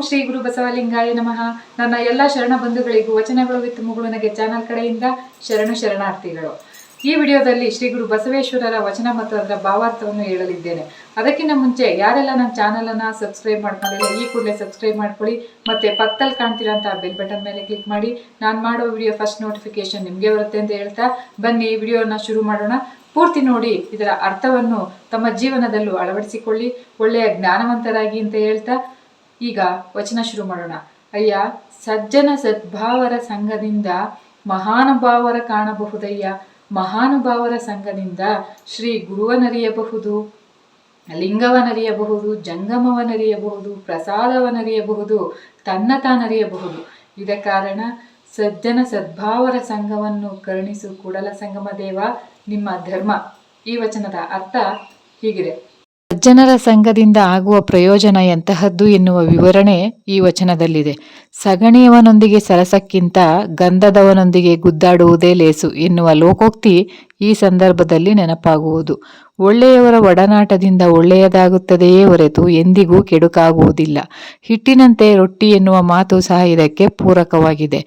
ಶ್ರೀ ಗುರು ಬಸವಲಿಂಗಾಯ ನಮಃ. ನನ್ನ ಎಲ್ಲ ಶರಣ ಬಂಧುಗಳಿಗೂ ವಚನಗಳು ವಿತ್ ಮುಗುಳುನಗೆ ಚಾನಲ್ ಕಡೆಯಿಂದ ಶರಣಾರ್ಥಿಗಳು. ಈ ವಿಡಿಯೋದಲ್ಲಿ ಶ್ರೀ ಗುರು ಬಸವೇಶ್ವರರ ವಚನ ಮತ್ತು ಅದರ ಭಾವಾರ್ಥವನ್ನು ಹೇಳಲಿದ್ದೇನೆ. ಅದಕ್ಕಿಂತ ಮುಂಚೆ ಯಾರೆಲ್ಲ ನನ್ನ ಚಾನಲನ್ನು ಸಬ್ಸ್ಕ್ರೈಬ್ ಮಾಡ್ಕೊಂಡಿಲ್ಲ ಈ ಕೂಡಲೇ ಸಬ್ಸ್ಕ್ರೈಬ್ ಮಾಡ್ಕೊಳ್ಳಿ. ಮತ್ತು ಪಕ್ಕದಲ್ಲಿ ಕಾಣ್ತಿರೋಂಥ ಬೆಲ್ ಬಟನ್ ಮೇಲೆ ಕ್ಲಿಕ್ ಮಾಡಿ. ನಾನು ಮಾಡೋ ವಿಡಿಯೋ ಫಸ್ಟ್ ನೋಟಿಫಿಕೇಶನ್ ನಿಮಗೆ ಬರುತ್ತೆ ಅಂತ ಹೇಳ್ತಾ ಬನ್ನಿ ಈ ವಿಡಿಯೋನ ಶುರು ಮಾಡೋಣ. ಪೂರ್ತಿ ನೋಡಿ ಇದರ ಅರ್ಥವನ್ನು ತಮ್ಮ ಜೀವನದಲ್ಲೂ ಅಳವಡಿಸಿಕೊಳ್ಳಿ, ಒಳ್ಳೆಯ ಜ್ಞಾನವಂತರಾಗಿ ಅಂತ ಹೇಳ್ತಾ ಈಗ ವಚನ ಶುರು ಮಾಡೋಣ. ಅಯ್ಯ, ಸಜ್ಜನ ಸದ್ಭಾವರ ಸಂಘದಿಂದ ಮಹಾನುಭಾವರ ಕಾಣಬಹುದಯ್ಯ. ಮಹಾನುಭಾವರ ಸಂಘದಿಂದ ಶ್ರೀ ಗುರುವನರಿಯಬಹುದು, ಲಿಂಗವನರಿಯಬಹುದು, ಜಂಗಮವನರಿಯಬಹುದು, ಪ್ರಸಾದವನರಿಯಬಹುದು, ತನ್ನ ತಾನರಿಯಬಹುದು. ಇದ ಕಾರಣ ಸಜ್ಜನ ಸದ್ಭಾವರ ಸಂಘವನ್ನು ಕರುಣಿಸು ಕೂಡಲ ಸಂಗಮ ದೇವ, ನಿಮ್ಮ ಧರ್ಮ. ಈ ವಚನದ ಅರ್ಥ ಹೀಗಿದೆ: ಸಜ್ಜನರ ಸಂಘದಿಂದ ಆಗುವ ಪ್ರಯೋಜನ ಎಂತಹದ್ದು ಎನ್ನುವ ವಿವರಣೆ ಈ ವಚನದಲ್ಲಿದೆ. ಸಗಣಿಯವನೊಂದಿಗೆ ಸರಸಕ್ಕಿಂತ ಗಂಧದವನೊಂದಿಗೆ ಗುದ್ದಾಡುವುದೇ ಲೇಸು ಎನ್ನುವ ಲೋಕೋಕ್ತಿ ಈ ಸಂದರ್ಭದಲ್ಲಿ ನೆನಪಾಗುವುದು. ಒಳ್ಳೆಯವರ ಒಡನಾಟದಿಂದ ಒಳ್ಳೆಯದಾಗುತ್ತದೆಯೇ ಹೊರತು ಎಂದಿಗೂ ಕೆಡುಕಾಗುವುದಿಲ್ಲ. ಹಿಟ್ಟಿನಂತೆ ರೊಟ್ಟಿ ಎನ್ನುವ ಮಾತು ಸಹ ಇದಕ್ಕೆ ಪೂರಕವಾಗಿದೆ.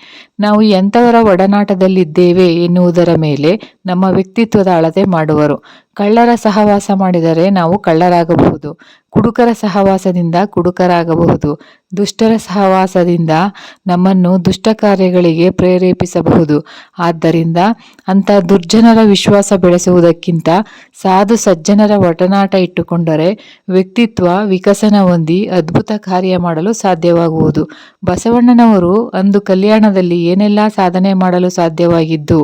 ನಾವು ಎಂಥವರ ಒಡನಾಟದಲ್ಲಿದ್ದೇವೆ ಎನ್ನುವುದರ ಮೇಲೆ ನಮ್ಮ ವ್ಯಕ್ತಿತ್ವದ ಅಳತೆ ಮಾಡುವರು. ಕಳ್ಳರ ಸಹವಾಸ ಮಾಡಿದರೆ ನಾವು ಕಳ್ಳರಾಗಬಹುದು, ಕುಡುಕರ ಸಹವಾಸದಿಂದ ಕುಡುಕರಾಗಬಹುದು, ದುಷ್ಟರ ಸಹವಾಸದಿಂದ ನಮ್ಮನ್ನು ದುಷ್ಟ ಕಾರ್ಯಗಳಿಗೆ ಪ್ರೇರೇಪಿಸಬಹುದು. ಆದ್ದರಿಂದ ಅಂಥ ದುರ್ಜನರ ವಿಶ್ವಾಸ ಬೆಳೆಸುವುದಕ್ಕಿಂತ ಸಾಧು ಸಜ್ಜನರ ಒಡನಾಟ ಇಟ್ಟುಕೊಂಡರೆ ವ್ಯಕ್ತಿತ್ವ ವಿಕಸನ ಹೊಂದಿ ಅದ್ಭುತ ಕಾರ್ಯ ಮಾಡಲು ಸಾಧ್ಯವಾಗುವುದು. ಬಸವಣ್ಣನವರು ಅಂದು ಕಲ್ಯಾಣದಲ್ಲಿ ಏನೆಲ್ಲ ಸಾಧನೆ ಮಾಡಲು ಸಾಧ್ಯವಾಗಿದ್ದು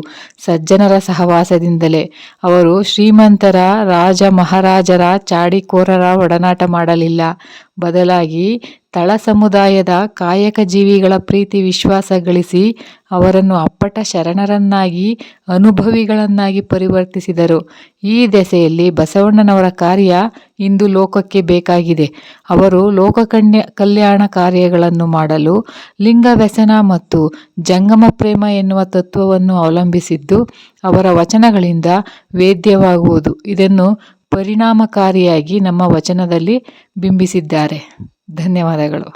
ಸಜ್ಜನರ ಸಹವಾಸದಿಂದಲೇ. ಅವರು ಶ್ರೀಮಂತರ, ರಾಜ ಮಹಾರಾಜರ, ಚಾಡಿಕೋರರ ಒಡನಾಟ ಮಾಡಲಿಲ್ಲ. ಬದಲಾಗಿ ತಳ ಸಮುದಾಯದ ಕಾಯಕ ಜೀವಿಗಳ ಪ್ರೀತಿ ವಿಶ್ವಾಸ ಗಳಿಸಿ ಅವರನ್ನು ಅಪ್ಪಟ ಶರಣರನ್ನಾಗಿ, ಅನುಭವಿಗಳನ್ನಾಗಿ ಪರಿವರ್ತಿಸಿದರು. ಈ ದೆಸೆಯಲ್ಲಿ ಬಸವಣ್ಣನವರ ಕಾರ್ಯ ಇಂದು ಲೋಕಕ್ಕೆ ಬೇಕಾಗಿದೆ. ಅವರು ಲೋಕ ಕಲ್ಯಾಣ ಕಾರ್ಯಗಳನ್ನು ಮಾಡಲು ಲಿಂಗ ವ್ಯಸನ ಮತ್ತು ಜಂಗಮ ಪ್ರೇಮ ಎನ್ನುವ ತತ್ವವನ್ನು ಅವಲಂಬಿಸಿದ್ದು ಅವರ ವಚನಗಳಿಂದ ವೇದ್ಯವಾಗುವುದು. ಇದನ್ನು ಪರಿಣಾಮಕಾರಿಯಾಗಿ ನಮ್ಮ ವಚನದಲ್ಲಿ ಬಿಂಬಿಸಿದ್ದಾರೆ. ಧನ್ಯವಾದಗಳು.